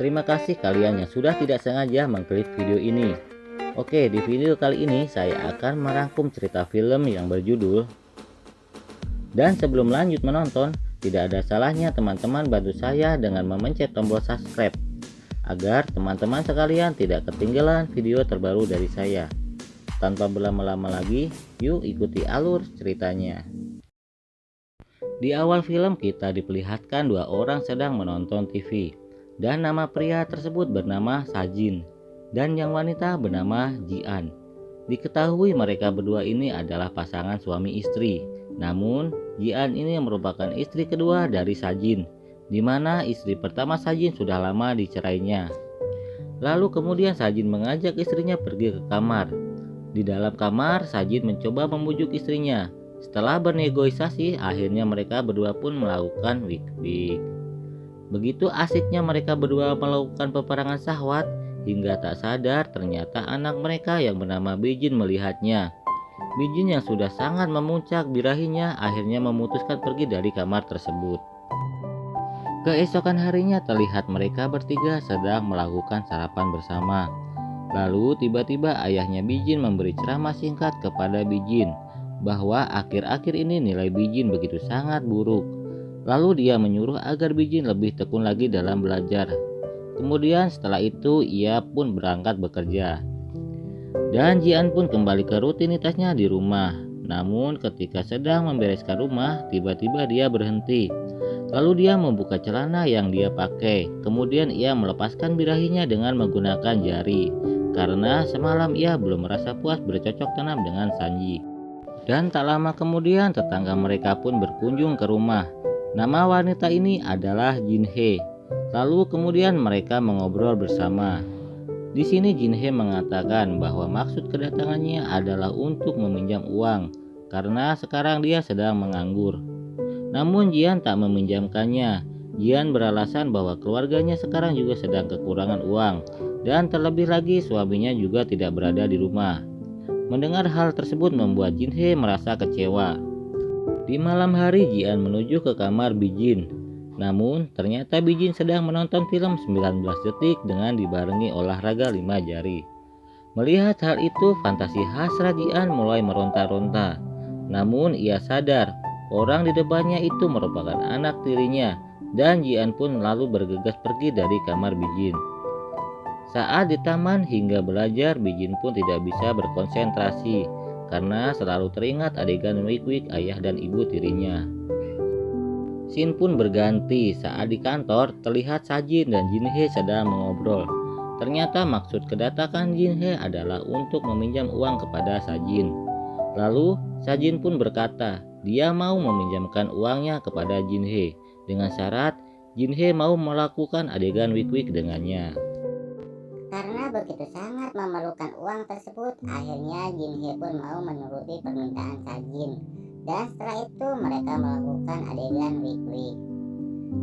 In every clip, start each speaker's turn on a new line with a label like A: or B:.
A: Terima kasih kalian yang sudah tidak sengaja mengklik video ini. Oke, di video kali ini saya akan merangkum cerita film yang berjudul. Dan sebelum lanjut menonton, tidak ada salahnya teman-teman bantu saya dengan memencet tombol subscribe agar teman-teman sekalian tidak ketinggalan video terbaru dari saya. Tanpa berlama-lama lagi, yuk ikuti alur ceritanya. Di awal film kita diperlihatkan dua orang sedang menonton TV, dan nama pria tersebut bernama Sajin dan yang wanita bernama Jian. Diketahui mereka berdua ini adalah pasangan suami istri. Namun Jian ini merupakan istri kedua dari Sajin, di mana istri pertama Sajin sudah lama dicerainya. Lalu kemudian Sajin mengajak istrinya pergi ke kamar. Di dalam kamar Sajin mencoba membujuk istrinya. Setelah bernegosiasi, akhirnya mereka berdua pun melakukan wik-wik. Begitu asiknya mereka berdua melakukan peperangan syahwat, hingga tak sadar ternyata anak mereka yang bernama Bijin melihatnya. Bijin yang sudah sangat memuncak birahinya akhirnya memutuskan pergi dari kamar tersebut. Keesokan harinya terlihat mereka bertiga sedang melakukan sarapan bersama. Lalu tiba-tiba ayahnya Bijin memberi ceramah singkat kepada Bijin bahwa akhir-akhir ini nilai Bijin begitu sangat buruk. Lalu dia menyuruh agar Bijin lebih tekun lagi dalam belajar. Kemudian setelah itu ia pun berangkat bekerja. Dan Jian pun kembali ke rutinitasnya di rumah. Namun ketika sedang membereskan rumah, tiba-tiba dia berhenti. Lalu dia membuka celana yang dia pakai. Kemudian ia melepaskan birahinya dengan menggunakan jari, karena semalam ia belum merasa puas bercocok tanam dengan Sanji. Dan tak lama kemudian tetangga mereka pun berkunjung ke rumah. Nama wanita ini adalah Jinhe. Lalu kemudian mereka mengobrol bersama. Di sini Jinhe mengatakan bahwa maksud kedatangannya adalah untuk meminjam uang karena sekarang dia sedang menganggur. Namun Jian tak meminjamkannya. Jian beralasan bahwa keluarganya sekarang juga sedang kekurangan uang dan terlebih lagi suaminya juga tidak berada di rumah. Mendengar hal tersebut membuat Jinhe merasa kecewa. Di malam hari Jian menuju ke kamar Bijin. Namun ternyata Bijin sedang menonton film 19 detik dengan dibarengi olahraga 5 jari. Melihat hal itu, fantasi hasrat Jian mulai meronta-ronta. Namun ia sadar orang di depannya itu merupakan anak tirinya, dan Jian pun lalu bergegas pergi dari kamar Bijin. Saat di taman hingga belajar, Bijin pun tidak bisa berkonsentrasi karena selalu teringat adegan wik-wik ayah dan ibu tirinya. Scene pun berganti saat di kantor terlihat Sajin dan Jinhe sedang mengobrol. Ternyata maksud kedatangan Jinhe adalah untuk meminjam uang kepada Sajin. Lalu Sajin pun berkata dia mau meminjamkan uangnya kepada Jinhe dengan syarat Jinhe mau melakukan adegan wik-wik dengannya.
B: Karena begitu sangat memerlukan uang tersebut, akhirnya Jinhe pun mau menuruti permintaan Sajin. Dan setelah itu mereka melakukan adegan wik-wik.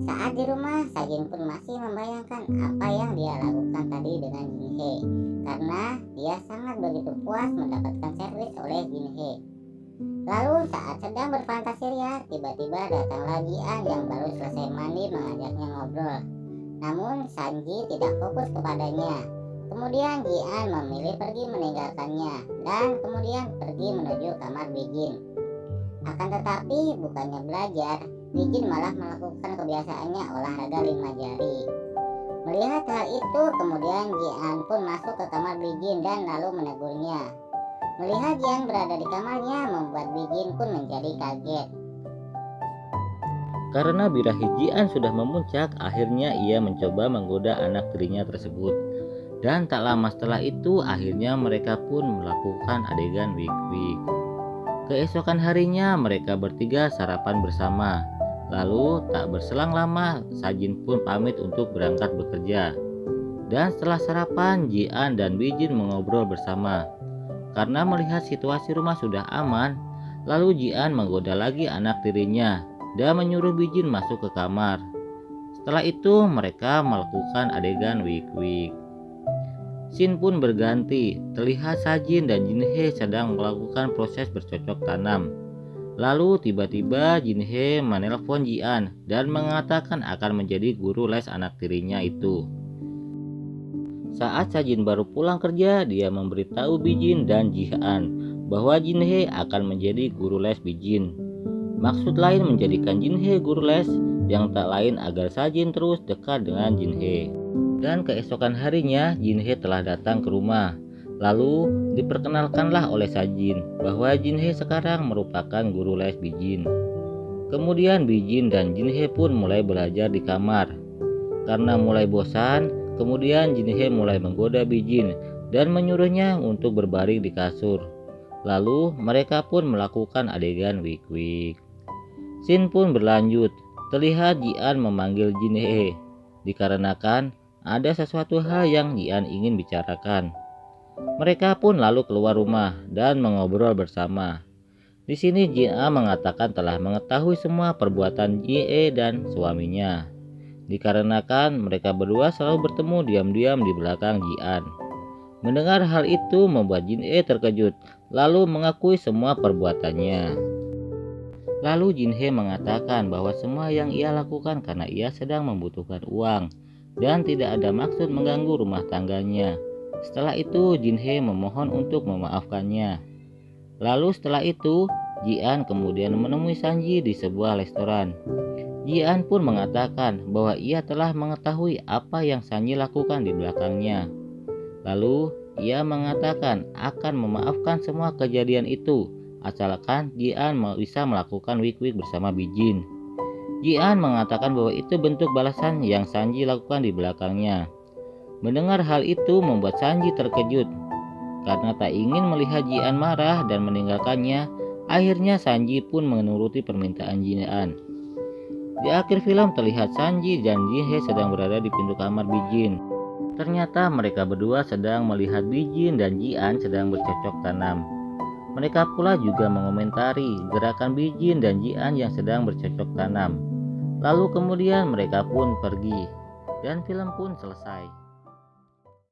B: Saat di rumah, Sajin pun masih membayangkan apa yang dia lakukan tadi dengan Jinhe, karena dia sangat begitu puas mendapatkan servis oleh Jinhe. Lalu saat sedang berfantasi ria, tiba-tiba datanglah Jian yang baru selesai mandi mengajaknya ngobrol. Namun Sanji tidak fokus kepadanya. Kemudian Jian memilih pergi meninggalkannya dan kemudian pergi menuju kamar Bijin. Akan tetapi bukannya belajar, Bijin malah melakukan kebiasaannya olahraga 5 jari. Melihat hal itu, kemudian Jian pun masuk ke kamar Bijin dan lalu menegurnya. Melihat Jian berada di kamarnya membuat Bijin pun menjadi kaget.
A: Karena birahi Jian sudah memuncak, akhirnya ia mencoba menggoda anak tirinya tersebut. Dan tak lama setelah itu akhirnya mereka pun melakukan adegan wik-wik. Keesokan harinya mereka bertiga sarapan bersama. Lalu tak berselang lama Sajin pun pamit untuk berangkat bekerja. Dan setelah sarapan Jian dan Bijin mengobrol bersama. Karena melihat situasi rumah sudah aman, lalu Jian menggoda lagi anak tirinya dan menyuruh Bijin masuk ke kamar. Setelah itu mereka melakukan adegan wik-wik. Scene pun berganti, terlihat Sajin dan Jinhe sedang melakukan proses bercocok tanam. Lalu tiba-tiba Jinhe menelpon Jian dan mengatakan akan menjadi guru les anak tirinya itu. Saat Sajin baru pulang kerja, dia memberitahu Bijin dan Jihan bahwa Jinhe akan menjadi guru les Bijin. Maksud lain menjadikan Jinhe guru les yang tak lain agar Sajin terus dekat dengan Jinhe. Dan keesokan harinya Jinhe telah datang ke rumah. Lalu diperkenalkanlah oleh Sajin bahwa Jinhe sekarang merupakan guru les Bijin. Kemudian Bijin dan Jinhe pun mulai belajar di kamar. Karena mulai bosan, kemudian Jinhe mulai menggoda Bijin dan menyuruhnya untuk berbaring di kasur. Lalu mereka pun melakukan adegan wik-wik. Scene pun berlanjut. Terlihat Jian memanggil Jinhe dikarenakan ada sesuatu hal yang Jian ingin bicarakan. Mereka pun lalu keluar rumah dan mengobrol bersama. Di sini Jin-a mengatakan telah mengetahui semua perbuatan Ji-e dan suaminya. Dikarenakan mereka berdua selalu bertemu diam-diam di belakang Ji-an. Mendengar hal itu membuat Jin-e terkejut, lalu mengakui semua perbuatannya. Lalu Jinhe mengatakan bahwa semua yang ia lakukan karena ia sedang membutuhkan uang dan tidak ada maksud mengganggu rumah tangganya. Setelah itu Jinhe memohon untuk memaafkannya. Lalu setelah itu Jian kemudian menemui Sanji di sebuah restoran. Jian pun mengatakan bahwa ia telah mengetahui apa yang Sanji lakukan di belakangnya. Lalu ia mengatakan akan memaafkan semua kejadian itu asalkan Jian bisa melakukan wik-wik bersama Bijin. Jian mengatakan bahwa itu bentuk balasan yang Sanji lakukan di belakangnya. Mendengar hal itu membuat Sanji terkejut. Karena tak ingin melihat Jian marah dan meninggalkannya, akhirnya Sanji pun menuruti permintaan Jian. Di akhir film terlihat Sanji dan Jinhe sedang berada di pintu kamar Bijin. Ternyata mereka berdua sedang melihat Bijin dan Jian sedang bercocok tanam. Mereka pula juga mengomentari gerakan Bijin dan Jian yang sedang bercocok tanam. Lalu kemudian mereka pun pergi dan film pun selesai.